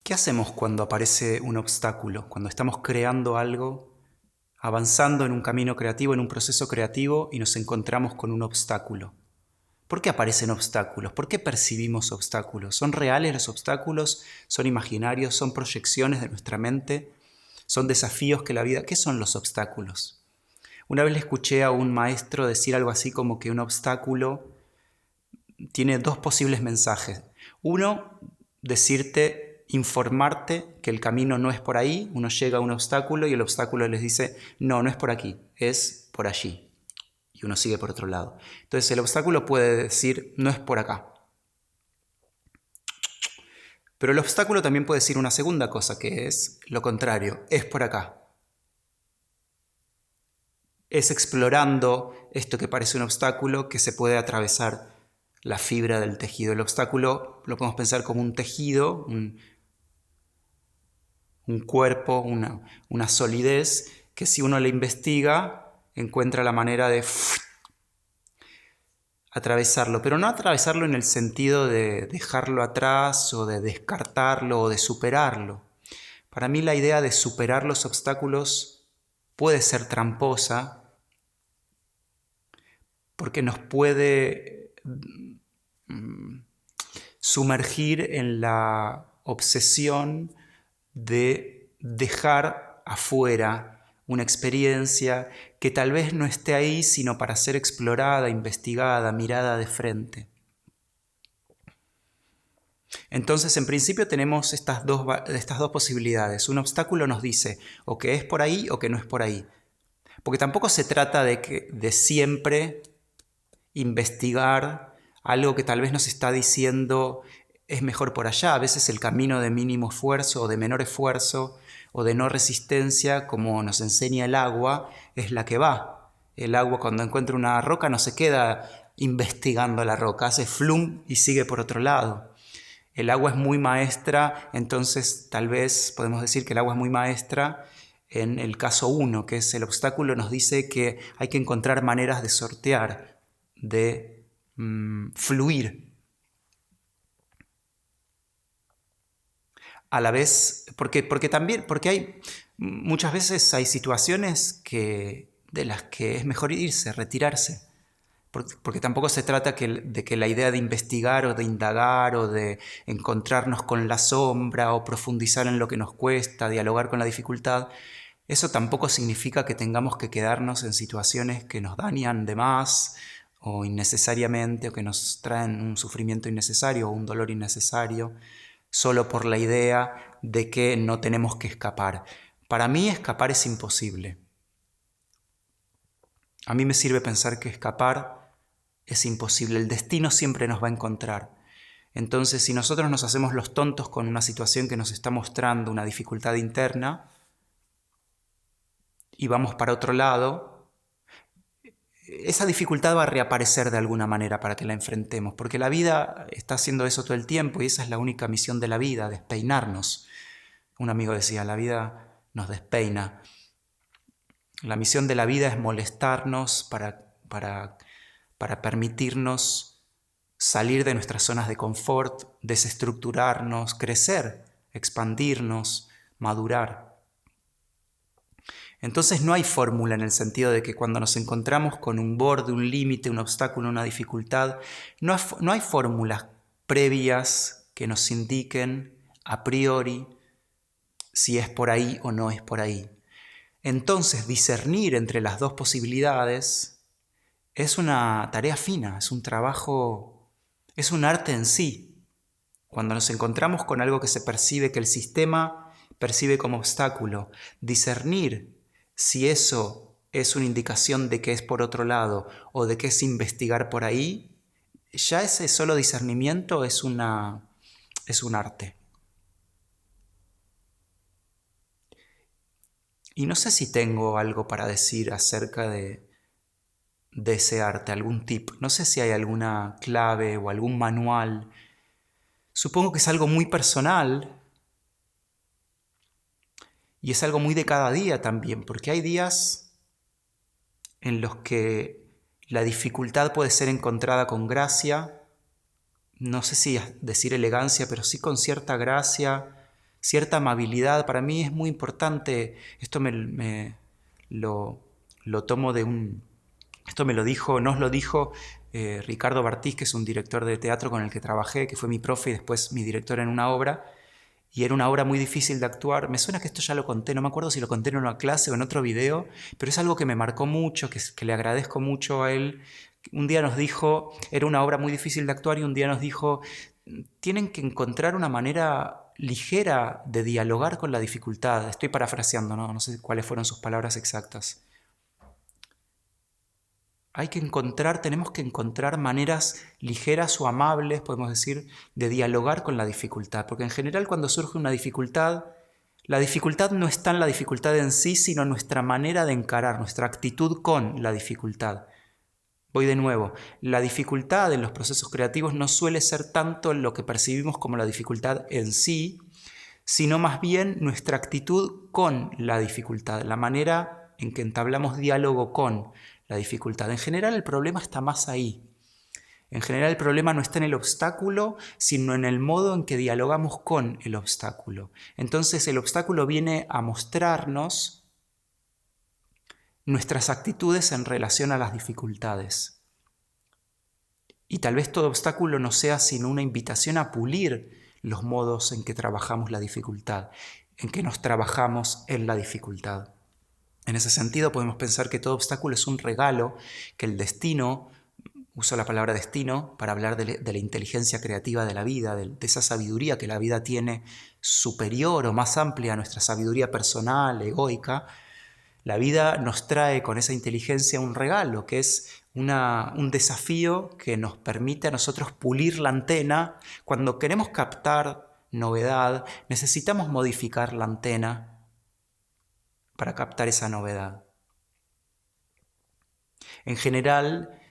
¿Qué hacemos cuando aparece un obstáculo? Cuando estamos creando algo, avanzando en un camino creativo, en un proceso creativo y nos encontramos con un obstáculo. ¿Por qué aparecen obstáculos? ¿Por qué percibimos obstáculos? ¿Son reales los obstáculos? ¿Son imaginarios? ¿Son proyecciones de nuestra mente? ¿Son desafíos que la vida... ¿Qué son los obstáculos? Una vez le escuché a un maestro decir algo así como que un obstáculo tiene dos posibles mensajes. Uno, decirte, informarte que el camino no es por ahí. Uno llega a un obstáculo y el obstáculo les dice, no, no es por aquí, es por allí. Y uno sigue por otro lado. Entonces el obstáculo puede decir, no es por acá. Pero el obstáculo también puede decir una segunda cosa, que es lo contrario, es por acá. Es explorando esto que parece un obstáculo que se puede atravesar la fibra del tejido. El obstáculo lo podemos pensar como un tejido, un cuerpo, una solidez, que si uno le investiga, encuentra la manera de atravesarlo, pero no atravesarlo en el sentido de dejarlo atrás o de descartarlo o de superarlo. Para mí la idea de superar los obstáculos puede ser tramposa porque nos puede sumergir en la obsesión de dejar afuera una experiencia que tal vez no esté ahí sino para ser explorada, investigada, mirada de frente. Entonces, en principio tenemos estas dos posibilidades. Un obstáculo nos dice o que es por ahí o que no es por ahí. Porque tampoco se trata de siempre investigar algo que tal vez nos está diciendo es mejor por allá. A veces el camino de mínimo esfuerzo o de menor esfuerzo o de no resistencia, como nos enseña el agua, es la que va. El agua cuando encuentra una roca no se queda investigando la roca, hace flum y sigue por otro lado. El agua es muy maestra, entonces tal vez podemos decir que el agua es muy maestra en el caso 1, que es el obstáculo nos dice que hay que encontrar maneras de sortear, de fluir. A la vez, porque hay muchas veces hay situaciones de las que es mejor irse, retirarse. Porque tampoco se trata de que la idea de investigar o de indagar o de encontrarnos con la sombra o profundizar en lo que nos cuesta, dialogar con la dificultad, eso tampoco significa que tengamos que quedarnos en situaciones que nos dañan de más o innecesariamente o que nos traen un sufrimiento innecesario o un dolor innecesario solo por la idea de que no tenemos que escapar. Para mí escapar es imposible. A mí me sirve pensar que escapar es imposible, el destino siempre nos va a encontrar. Entonces, si nosotros nos hacemos los tontos con una situación que nos está mostrando una dificultad interna y vamos para otro lado, esa dificultad va a reaparecer de alguna manera para que la enfrentemos, porque la vida está haciendo eso todo el tiempo y esa es la única misión de la vida, despeinarnos. Un amigo decía, la vida nos despeina. La misión de la vida es molestarnos para permitirnos salir de nuestras zonas de confort, desestructurarnos, crecer, expandirnos, madurar. Entonces no hay fórmula en el sentido de que cuando nos encontramos con un borde, un límite, un obstáculo, una dificultad, no hay fórmulas previas que nos indiquen a priori si es por ahí o no es por ahí. Entonces discernir entre las dos posibilidades es una tarea fina, es un trabajo, es un arte en sí. Cuando nos encontramos con algo que se percibe, que el sistema percibe como obstáculo, discernir si eso es una indicación de que es por otro lado o de que es investigar por ahí, ya ese solo discernimiento es un arte. Y no sé si tengo algo para decir acerca de ese arte, algún tip. No sé si hay alguna clave o algún manual. Supongo que es algo muy personal y es algo muy de cada día también, porque hay días en los que la dificultad puede ser encontrada con gracia, no sé si decir elegancia, pero sí con cierta gracia, cierta amabilidad. Para mí es muy importante, esto lo tomo de un... Esto nos lo dijo Ricardo Bartís, que es un director de teatro con el que trabajé, que fue mi profe y después mi director en una obra. Y era una obra muy difícil de actuar. Me suena que esto ya lo conté, no me acuerdo si lo conté en una clase o en otro video, pero es algo que me marcó mucho, que le agradezco mucho a él. Un día nos dijo, era una obra muy difícil de actuar y un día nos dijo, tienen que encontrar una manera ligera de dialogar con la dificultad. Estoy parafraseando, no sé cuáles fueron sus palabras exactas. Tenemos que encontrar maneras ligeras o amables, podemos decir, de dialogar con la dificultad. Porque en general cuando surge una dificultad, la dificultad no está en la dificultad en sí, sino en nuestra manera de encarar, nuestra actitud con la dificultad. Voy de nuevo, la dificultad en los procesos creativos no suele ser tanto lo que percibimos como la dificultad en sí, sino más bien nuestra actitud con la dificultad, la manera en que entablamos diálogo con la dificultad. En general el problema está más ahí. En general el problema no está en el obstáculo, sino en el modo en que dialogamos con el obstáculo. Entonces el obstáculo viene a mostrarnos nuestras actitudes en relación a las dificultades. Y tal vez todo obstáculo no sea sino una invitación a pulir los modos en que trabajamos la dificultad, en que nos trabajamos en la dificultad. En ese sentido podemos pensar que todo obstáculo es un regalo, que el destino, uso la palabra destino para hablar de la inteligencia creativa de la vida, de esa sabiduría que la vida tiene superior o más amplia a nuestra sabiduría personal, egoica. La vida nos trae con esa inteligencia un regalo, que es un desafío que nos permite a nosotros pulir la antena. Cuando queremos captar novedad, necesitamos modificar la antena para captar esa novedad. En general,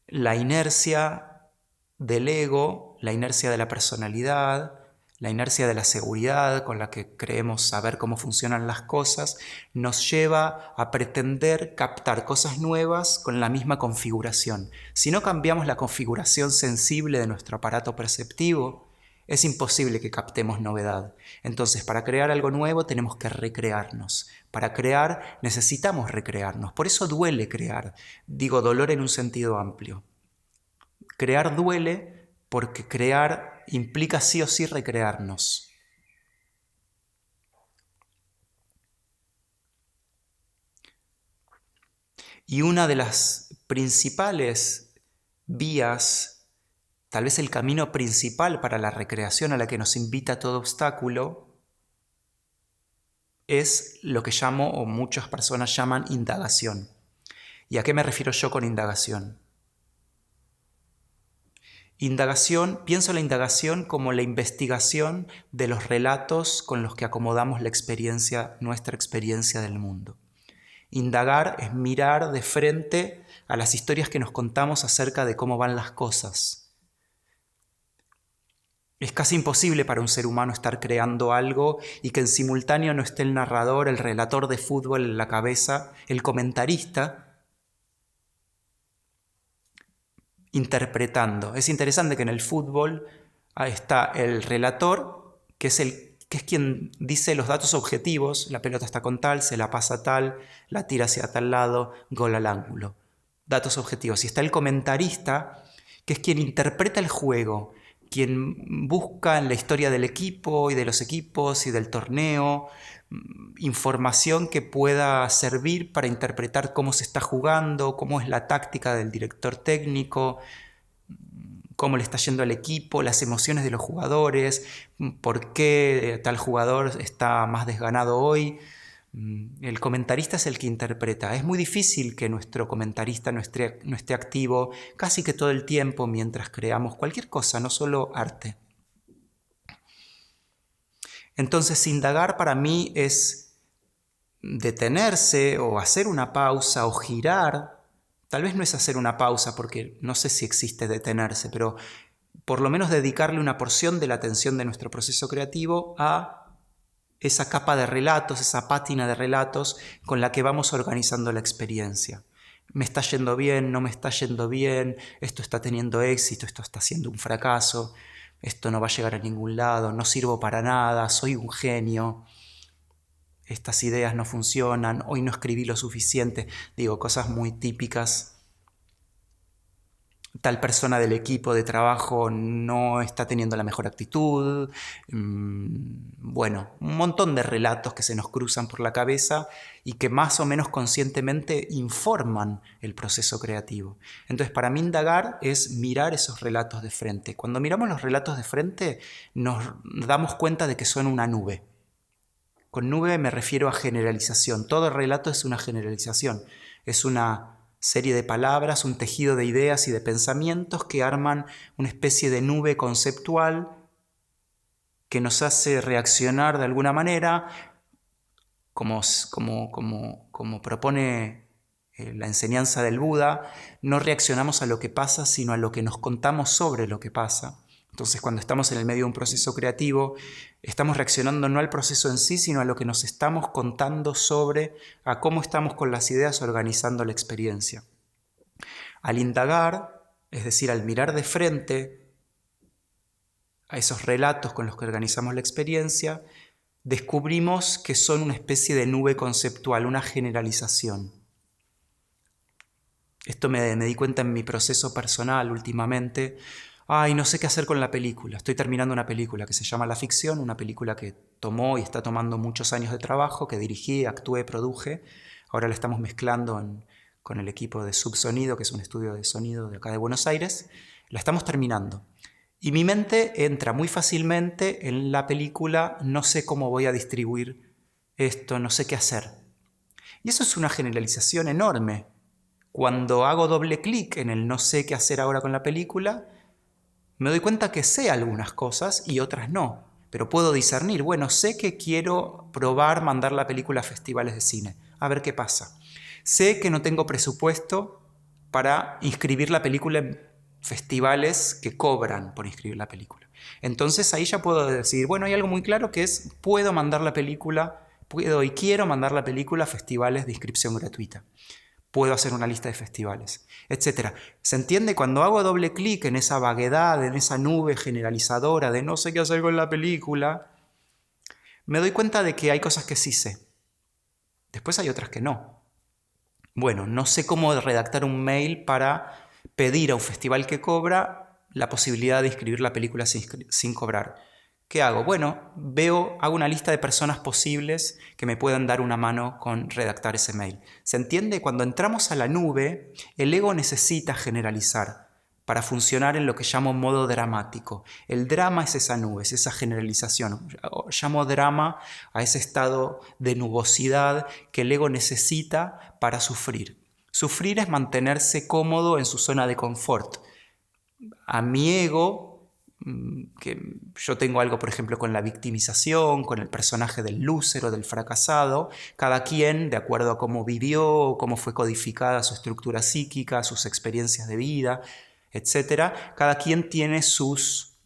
la inercia del ego, la inercia de la personalidad, la inercia de la seguridad con la que creemos saber cómo funcionan las cosas, nos lleva a pretender captar cosas nuevas con la misma configuración. Si no cambiamos la configuración sensible de nuestro aparato perceptivo, es imposible que captemos novedad. Entonces, para crear algo nuevo tenemos que recrearnos. Para crear necesitamos recrearnos. Por eso duele crear. Digo dolor en un sentido amplio. Crear duele porque crear implica sí o sí recrearnos. Y una de las principales vías, tal vez el camino principal para la recreación a la que nos invita todo obstáculo, es lo que llamo, o muchas personas llaman, indagación. ¿Y a qué me refiero yo con indagación? Pienso la indagación como la investigación de los relatos con los que acomodamos nuestra experiencia del mundo. Indagar es mirar de frente a las historias que nos contamos acerca de cómo van las cosas. Es casi imposible para un ser humano estar creando algo y que en simultáneo no esté el narrador, el relator de fútbol en la cabeza, el comentarista, interpretando. Es interesante que en el fútbol está el relator, que es quien dice los datos objetivos, la pelota está con tal, se la pasa a tal, la tira hacia tal lado, gol al ángulo. Datos objetivos. Y está el comentarista, que es quien interpreta el juego, quien busca en la historia del equipo y de los equipos y del torneo información que pueda servir para interpretar cómo se está jugando, cómo es la táctica del director técnico, cómo le está yendo al equipo, las emociones de los jugadores, por qué tal jugador está más desganado hoy. El comentarista es el que interpreta. Es muy difícil que nuestro comentarista no esté activo casi que todo el tiempo mientras creamos cualquier cosa, no solo arte. Entonces, indagar para mí es detenerse o hacer una pausa o girar. Tal vez no es hacer una pausa porque no sé si existe detenerse, pero por lo menos dedicarle una porción de la atención de nuestro proceso creativo a esa capa de relatos, esa pátina de relatos con la que vamos organizando la experiencia. Me está yendo bien, no me está yendo bien, esto está teniendo éxito, esto está siendo un fracaso. esto no va a llegar a ningún lado, no sirvo para nada, soy un genio, estas ideas no funcionan, hoy no escribí lo suficiente. Digo, cosas muy típicas. Tal persona del equipo de trabajo no está teniendo la mejor actitud. Bueno, un montón de relatos que se nos cruzan por la cabeza y que más o menos conscientemente informan el proceso creativo. Entonces, para mí indagar es mirar esos relatos de frente. Cuando miramos los relatos de frente, nos damos cuenta de que son una nube. Con nube me refiero a generalización. Todo relato es una generalización. Es una serie de palabras, un tejido de ideas y de pensamientos que arman una especie de nube conceptual que nos hace reaccionar de alguna manera, como propone la enseñanza del Buda. No reaccionamos a lo que pasa, sino a lo que nos contamos sobre lo que pasa. Entonces, cuando estamos en el medio de un proceso creativo, estamos reaccionando no al proceso en sí, sino a lo que nos estamos contando sobre, a cómo estamos con las ideas organizando la experiencia. Al indagar, es decir, al mirar de frente a esos relatos con los que organizamos la experiencia, descubrimos que son una especie de nube conceptual, una generalización. Esto me di cuenta en mi proceso personal últimamente. No sé qué hacer con la película. Estoy terminando una película que se llama La Ficción, una película que tomó y está tomando muchos años de trabajo, que dirigí, actué, produje. Ahora la estamos mezclando con el equipo de Subsonido, que es un estudio de sonido de acá de Buenos Aires. La estamos terminando. Y mi mente entra muy fácilmente en la película, no sé cómo voy a distribuir esto, no sé qué hacer. Y eso es una generalización enorme. Cuando hago doble clic en el no sé qué hacer ahora con la película, me doy cuenta que sé algunas cosas y otras no, pero puedo discernir. Bueno, sé que quiero probar mandar la película a festivales de cine, a ver qué pasa. Sé que no tengo presupuesto para inscribir la película en festivales que cobran por inscribir la película. Entonces ahí ya puedo decir, bueno, hay algo muy claro que es, puedo mandar la película, puedo y quiero mandar la película a festivales de inscripción gratuita. Puedo hacer una lista de festivales, etc. ¿Se entiende? Cuando hago doble clic en esa vaguedad, en esa nube generalizadora de no sé qué hacer con la película, me doy cuenta de que hay cosas que sí sé. Después hay otras que no. Bueno, no sé cómo redactar un mail para pedir a un festival que cobra la posibilidad de inscribir la película sin cobrar. ¿Qué hago? Bueno, hago una lista de personas posibles que me puedan dar una mano con redactar ese mail. ¿Se entiende? Cuando entramos a la nube, el ego necesita generalizar para funcionar en lo que llamo modo dramático. El drama es esa nube, es esa generalización. Llamo drama a ese estado de nubosidad que el ego necesita para sufrir. Sufrir es mantenerse cómodo en su zona de confort. A mi ego, que yo tengo algo, por ejemplo, con la victimización, con el personaje del loser o del fracasado, cada quien, de acuerdo a cómo vivió, cómo fue codificada su estructura psíquica, sus experiencias de vida, etc., cada quien tiene sus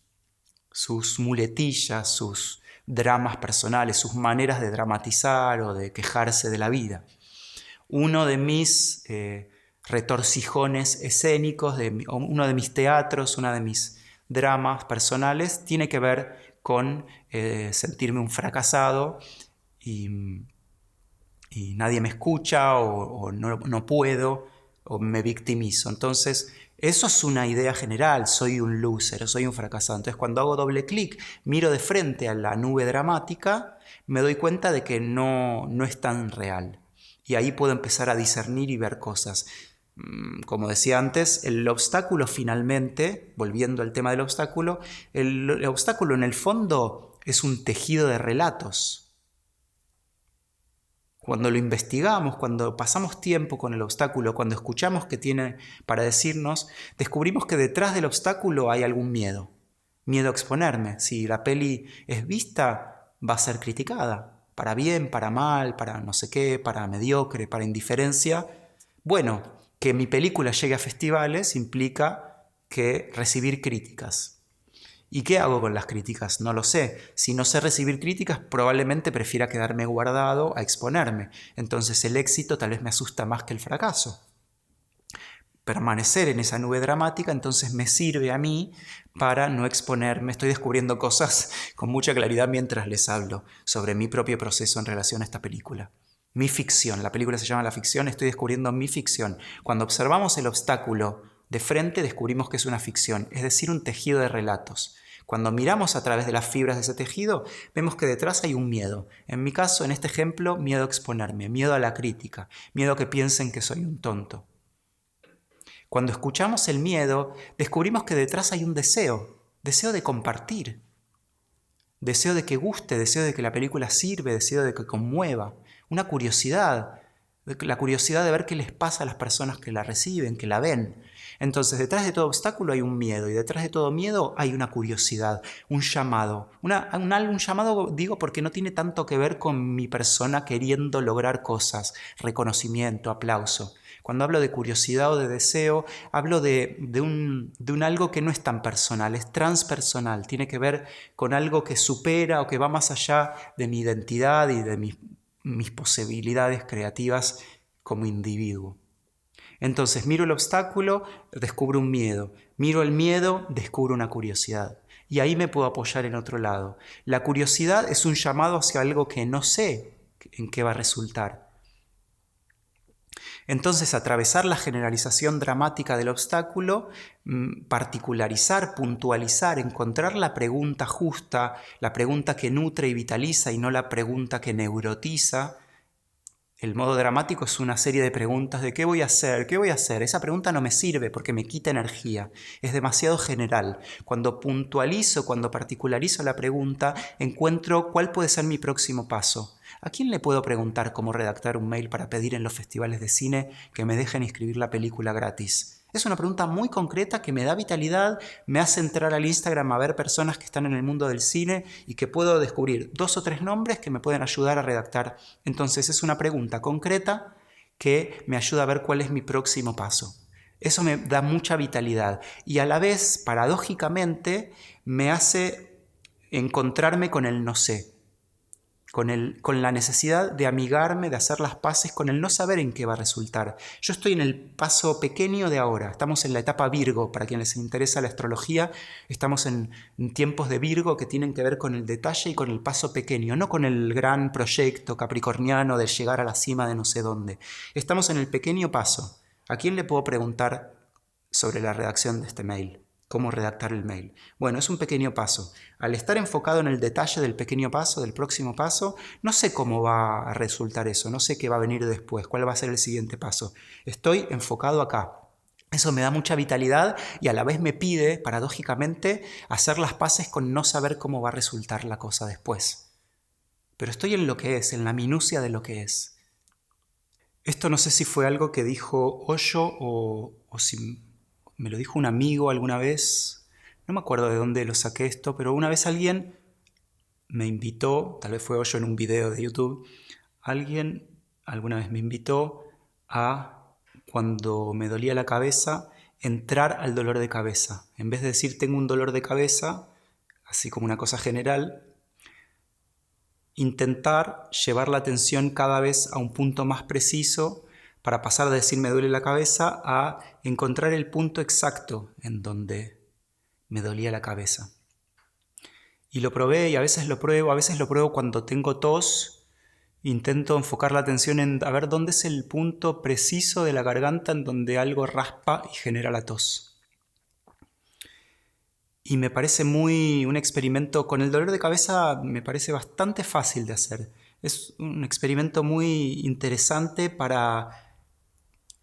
muletillas, sus dramas personales, sus maneras de dramatizar o de quejarse de la vida. Uno de mis retorcijones escénicos, uno de mis teatros, una de mis dramas personales, tiene que ver con sentirme un fracasado y nadie me escucha o no puedo o me victimizo. Entonces, eso es una idea general, soy un loser, soy un fracasado. Entonces, cuando hago doble clic, miro de frente a la nube dramática, me doy cuenta de que no es tan real. Y ahí puedo empezar a discernir y ver cosas. Como decía antes, el obstáculo finalmente, volviendo al tema del obstáculo, el obstáculo en el fondo es un tejido de relatos. Cuando lo investigamos, cuando pasamos tiempo con el obstáculo, cuando escuchamos qué tiene para decirnos, descubrimos que detrás del obstáculo hay algún miedo. Miedo a exponerme. Si la peli es vista, va a ser criticada. Para bien, para mal, para no sé qué, para mediocre, para indiferencia. Bueno, que mi película llegue a festivales implica que recibir críticas. ¿Y qué hago con las críticas? No lo sé. Si no sé recibir críticas, probablemente prefiera quedarme guardado a exponerme. Entonces el éxito tal vez me asusta más que el fracaso. permanecer en esa nube dramática, entonces me sirve a mí para no exponerme. Estoy descubriendo cosas con mucha claridad mientras les hablo sobre mi propio proceso en relación a esta película. Mi ficción, la película se llama La ficción, estoy descubriendo mi ficción. Cuando observamos el obstáculo de frente, descubrimos que es una ficción, es decir, un tejido de relatos. Cuando miramos a través de las fibras de ese tejido, vemos que detrás hay un miedo. En mi caso, en este ejemplo, miedo a exponerme, miedo a la crítica, miedo a que piensen que soy un tonto. Cuando escuchamos el miedo, descubrimos que detrás hay un deseo de compartir, deseo de que guste, deseo de que la película sirve, deseo de que conmueva, una curiosidad, la curiosidad de ver qué les pasa a las personas que la reciben, que la ven. Entonces, detrás de todo obstáculo hay un miedo, y detrás de todo miedo hay una curiosidad, un llamado. Un llamado, digo, porque no tiene tanto que ver con mi persona queriendo lograr cosas, reconocimiento, aplauso. Cuando hablo de curiosidad o de deseo, hablo de un algo que no es tan personal, es transpersonal, tiene que ver con algo que supera o que va más allá de mi identidad y de mis posibilidades creativas como individuo. Entonces miro el obstáculo, descubro un miedo. Miro el miedo, descubro una curiosidad. Y ahí me puedo apoyar en otro lado. La curiosidad es un llamado hacia algo que no sé en qué va a resultar. Entonces, atravesar la generalización dramática del obstáculo, particularizar, puntualizar, encontrar la pregunta justa, la pregunta que nutre y vitaliza y no la pregunta que neurotiza. El modo dramático es una serie de preguntas de ¿qué voy a hacer? ¿Qué voy a hacer? Esa pregunta no me sirve porque me quita energía. Es demasiado general. Cuando puntualizo, cuando particularizo la pregunta, encuentro cuál puede ser mi próximo paso. ¿A quién le puedo preguntar cómo redactar un mail para pedir en los festivales de cine que me dejen inscribir la película gratis? Es una pregunta muy concreta que me da vitalidad, me hace entrar al Instagram a ver personas que están en el mundo del cine y que puedo descubrir 2 o 3 nombres que me pueden ayudar a redactar. Entonces es una pregunta concreta que me ayuda a ver cuál es mi próximo paso. Eso me da mucha vitalidad y a la vez, paradójicamente, me hace encontrarme con el no sé. Con la necesidad de amigarme, de hacer las paces con el no saber en qué va a resultar. Yo estoy en el paso pequeño de ahora, estamos en la etapa Virgo, para quienes les interesa la astrología, estamos en tiempos de Virgo que tienen que ver con el detalle y con el paso pequeño, no con el gran proyecto capricorniano de llegar a la cima de no sé dónde. Estamos en el pequeño paso. ¿A quién le puedo preguntar sobre la redacción de este mail? ¿Cómo redactar el mail? Bueno, es un pequeño paso. Al estar enfocado en el detalle del pequeño paso, del próximo paso, no sé cómo va a resultar eso, no sé qué va a venir después, cuál va a ser el siguiente paso. Estoy enfocado acá. Eso me da mucha vitalidad y a la vez me pide, paradójicamente, hacer las paces con no saber cómo va a resultar la cosa después. Pero estoy en lo que es, en la minucia de lo que es. Esto no sé si fue algo que dijo Osho o si me lo dijo un amigo alguna vez, no me acuerdo de dónde lo saqué esto, pero una vez alguien me invitó, tal vez fue Osho en un video de YouTube, alguien alguna vez me invitó a, cuando me dolía la cabeza, entrar al dolor de cabeza. En vez de decir tengo un dolor de cabeza, así como una cosa general, intentar llevar la atención cada vez a un punto más preciso para pasar de decir me duele la cabeza a encontrar el punto exacto en donde me dolía la cabeza. Y lo probé y a veces lo pruebo cuando tengo tos, intento enfocar la atención en a ver dónde es el punto preciso de la garganta en donde algo raspa y genera la tos. Y me parece un experimento con el dolor de cabeza, me parece bastante fácil de hacer. Es un experimento muy interesante para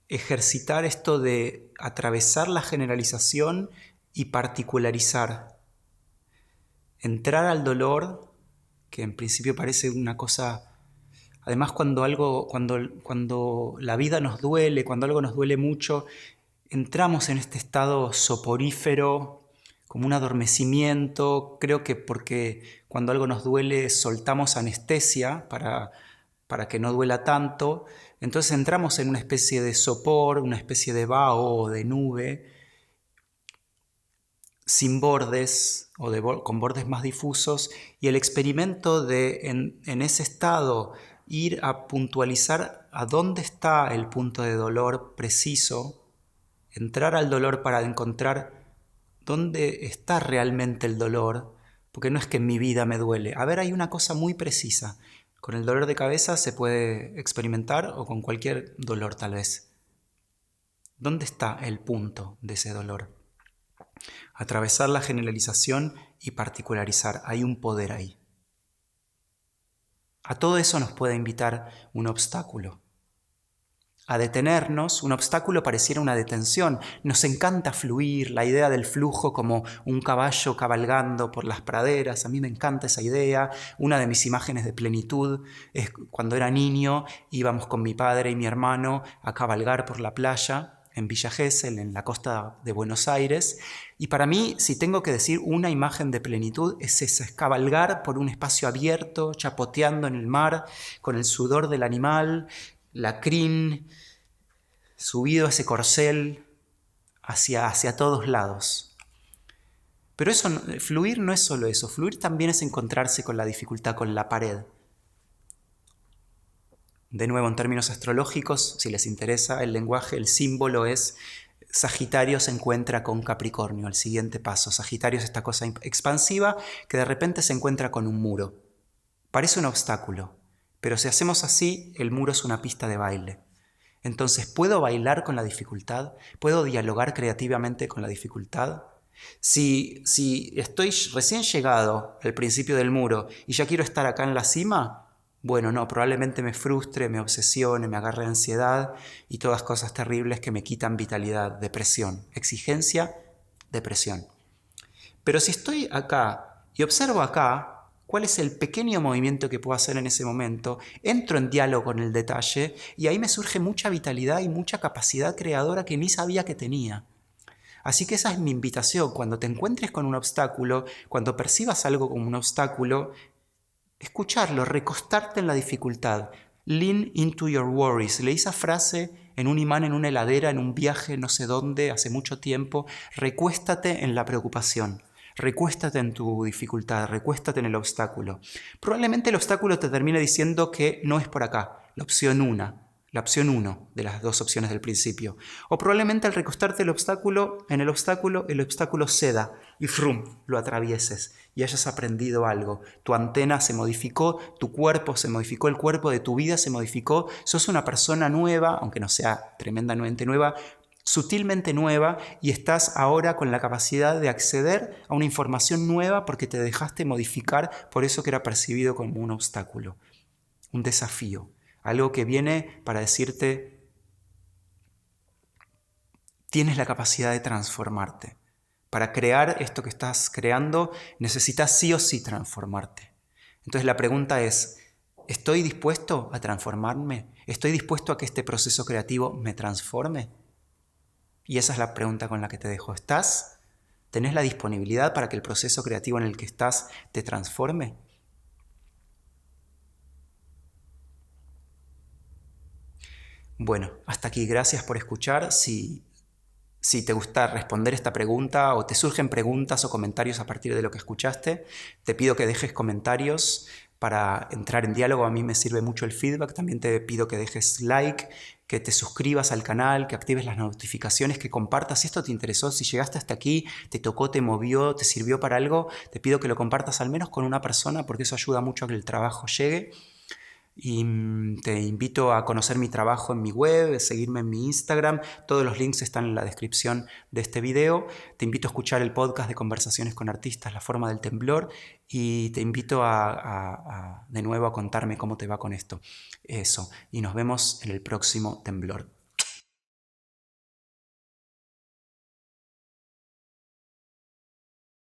ejercitar esto de atravesar la generalización y particularizar. Entrar al dolor, que en principio parece una cosa. Además, cuando la vida nos duele, cuando algo nos duele mucho, entramos en este estado soporífero, como un adormecimiento. Creo que porque cuando algo nos duele soltamos anestesia para que no duela tanto. Entonces entramos en una especie de sopor, una especie de vaho o de nube, sin bordes o con bordes más difusos, y el experimento de en ese estado ir a puntualizar a dónde está el punto de dolor preciso entrar al dolor para encontrar dónde está realmente el dolor, porque no es que en mi vida me duele. A ver, hay una cosa muy precisa. Con el dolor de cabeza se puede experimentar o con cualquier dolor tal vez. ¿Dónde está el punto de ese dolor? Atravesar la generalización y particularizar. Hay un poder ahí. A todo eso nos puede invitar un obstáculo. A detenernos, un obstáculo pareciera una detención. Nos encanta fluir, la idea del flujo como un caballo cabalgando por las praderas. A mí me encanta esa idea. Una de mis imágenes de plenitud es cuando era niño, íbamos con mi padre y mi hermano a cabalgar por la playa en Villa Gesell, en la costa de Buenos Aires. Y para mí, si tengo que decir una imagen de plenitud, es esa, es cabalgar por un espacio abierto, chapoteando en el mar, con el sudor del animal, la crin, subido ese corcel hacia todos lados. Pero eso, fluir no es solo eso, fluir también es encontrarse con la dificultad, con la pared. De nuevo, en términos astrológicos, si les interesa el lenguaje, el símbolo es Sagitario se encuentra con Capricornio, el siguiente paso. Sagitario es esta cosa expansiva que de repente se encuentra con un muro. Parece un obstáculo, pero si hacemos así, el muro es una pista de baile. Entonces, ¿puedo bailar con la dificultad? ¿Puedo dialogar creativamente con la dificultad? Si estoy recién llegado al principio del muro y ya quiero estar acá en la cima, bueno, no, probablemente me frustre, me obsesione, me agarre ansiedad y todas cosas terribles que me quitan vitalidad, depresión, exigencia, depresión. Pero si estoy acá y observo acá, ¿cuál es el pequeño movimiento que puedo hacer en ese momento? Entro en diálogo con el detalle y ahí me surge mucha vitalidad y mucha capacidad creadora que ni sabía que tenía. Así que esa es mi invitación. Cuando te encuentres con un obstáculo, cuando percibas algo como un obstáculo, escucharlo, recostarte en la dificultad. Lean into your worries. Leí esa frase en un imán, en una heladera, en un viaje no sé dónde, hace mucho tiempo. Recuéstate en la preocupación. Recuéstate en tu dificultad, recuéstate en el obstáculo. Probablemente el obstáculo te termine diciendo que no es por acá, la opción 1 de las dos opciones del principio. O probablemente al recostarte en el obstáculo ceda y frum, lo atravieses y hayas aprendido algo. Tu antena se modificó, tu cuerpo se modificó, el cuerpo de tu vida se modificó. Sos una persona nueva, aunque no sea tremendamente nueva, sutilmente nueva, y estás ahora con la capacidad de acceder a una información nueva porque te dejaste modificar por eso que era percibido como un obstáculo, un desafío, algo que viene para decirte tienes la capacidad de transformarte. Para crear esto que estás creando necesitas sí o sí transformarte. Entonces la pregunta es, ¿estoy dispuesto a transformarme? ¿Estoy dispuesto a que este proceso creativo me transforme? Y esa es la pregunta con la que te dejo. ¿Tenés la disponibilidad para que el proceso creativo en el que estás te transforme? Bueno, hasta aquí. Gracias por escuchar. Si te gusta responder esta pregunta o te surgen preguntas o comentarios a partir de lo que escuchaste, te pido que dejes comentarios para entrar en diálogo. A mí me sirve mucho el feedback. También te pido que dejes like, que te suscribas al canal, que actives las notificaciones, que compartas. Si esto te interesó, si llegaste hasta aquí, te tocó, te movió, te sirvió para algo, te pido que lo compartas al menos con una persona porque eso ayuda mucho a que el trabajo llegue. Y te invito a conocer mi trabajo en mi web, seguirme en mi Instagram. Todos los links están en la descripción de este video. Te invito a escuchar el podcast de Conversaciones con Artistas, La Forma del Temblor. Y te invito de nuevo a contarme cómo te va con esto. Eso. Y nos vemos en el próximo temblor.